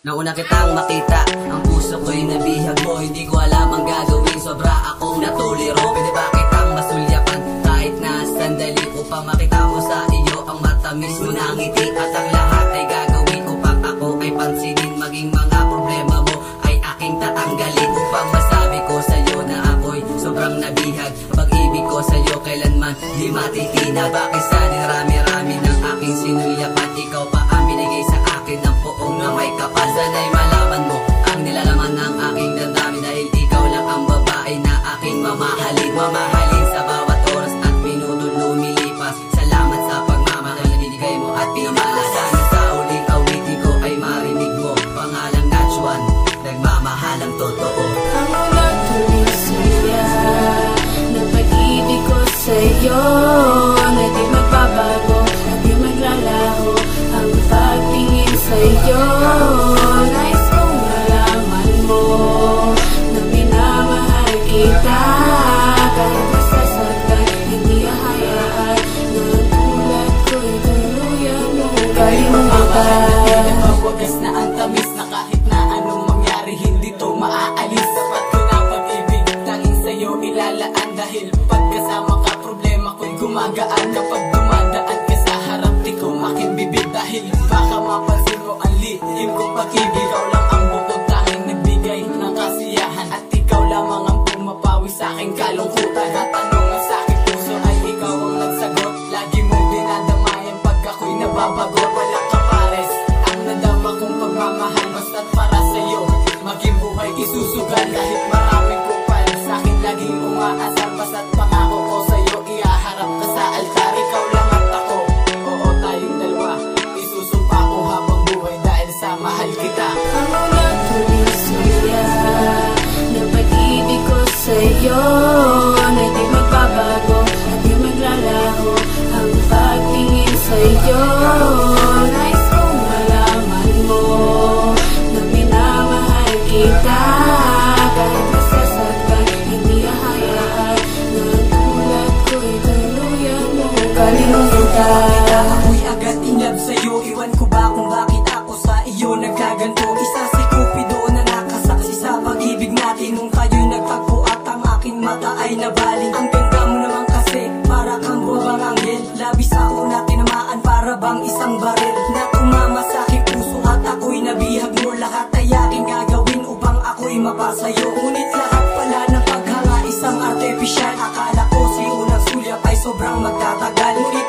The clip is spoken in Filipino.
Nauna kitang makita, ang puso ko'y nabihag mo. Hindi ko alam ang gagawin, sobra akong natuliro. Pwede ba kitang masulyapan kahit na sandali, upang makita mo sa iyo ang matamis mo na ngiti. At ang lahat ay gagawin upang ako ay pansinin, maging mga problema mo ay aking tatanggalin, upang masabi ko sa'yo na ako'y sobrang nabihag. Pag-ibig ko sa'yo kailanman di matitina. Bakit sa rami-rami ng aking sinulyapan, ikaw pa ang binigay sa akin ng poong na may kapal. Sana'y malaman mo ang nilalaman ng aking damdamin, dahil ikaw lang ang babae na aking mamahalin. Mamahalin sa bawat oras at minuto lumilipas. Salamat sa pagmamahal na binigay mo at pinamahal. Sana sa uling awitin ko ay marinig mo pangalang Natchuan, nagmamahal ang totoo. Ang ulat tuloy siya na pag-ibig ko sa'yo, na di magbabago, na di maglalaho ang pagtingin sa'yo. Nais kong malaman mo na minamahal kita, kahit masasaktan, hindi ahayaan na tulad ko'y tuluyan mo kalimutan. Nagwawagas na ang tamis na kahit na anong mangyari, hindi to maaalis. Sapat ko na pag-ibig, tanging sa'yo ilalaan, dahil pagkasama ka problema ko'y gumagaan. Kapag dumadaan ka sa harap, di ko makin bibig, dahil baka mapansin mo ang lihim kong pag-ibig. Ikaw lang ang bukod tanging nagbigay ng kasiyahan, at ikaw lamang ang pumapawi sa aking kalungkutan. Natanong ang sa aking puso ay ikaw ang nagsagot, lagi mong dinadamayan pag ako'y nababago. Walang kapares ang nadama kong pagmamahal, basta't para sa'yo maging buhay isusugal. Kahit maraming kupal sa akin laging umaasar, basta't pangako ko sa'yo ihaharap ka sa altar. Ikaw lang at ako, oo tayong dalawa, isusumpa ko habang buhay dahil sa mahal kita. Ang ulat tuloy siya na pag-ibig ko sa'yo, na di magbabago, na di maglalaho ang pagtingin sa'yo. Nais kong malaman mo na minamahal kita, kahit masasaktan, hindi ahayaan na tulad ko'y tuluyan mo kalimutan. Ako'y agad in love sa'yo, iwan ko ba kung bakit ako sa iyo nagkaganto. Isa si Cupido na nakasaksi sa pag-ibig natin, nung tayo'y nagtagpo at ang aking mata ay nabaling. Ang ganda mo naman kasi, para kang buwang anghel. Labis ako na tinamaan, para bang isang baril na tumama sa aking puso, at ako'y nabihag mo. Lahat ay aking gagawin upang ako'y mapasayo, ngunit lahat pala ng paghanga isang artificial. Akala ko si unang sulyap ay sobrang magtatagal, ngunit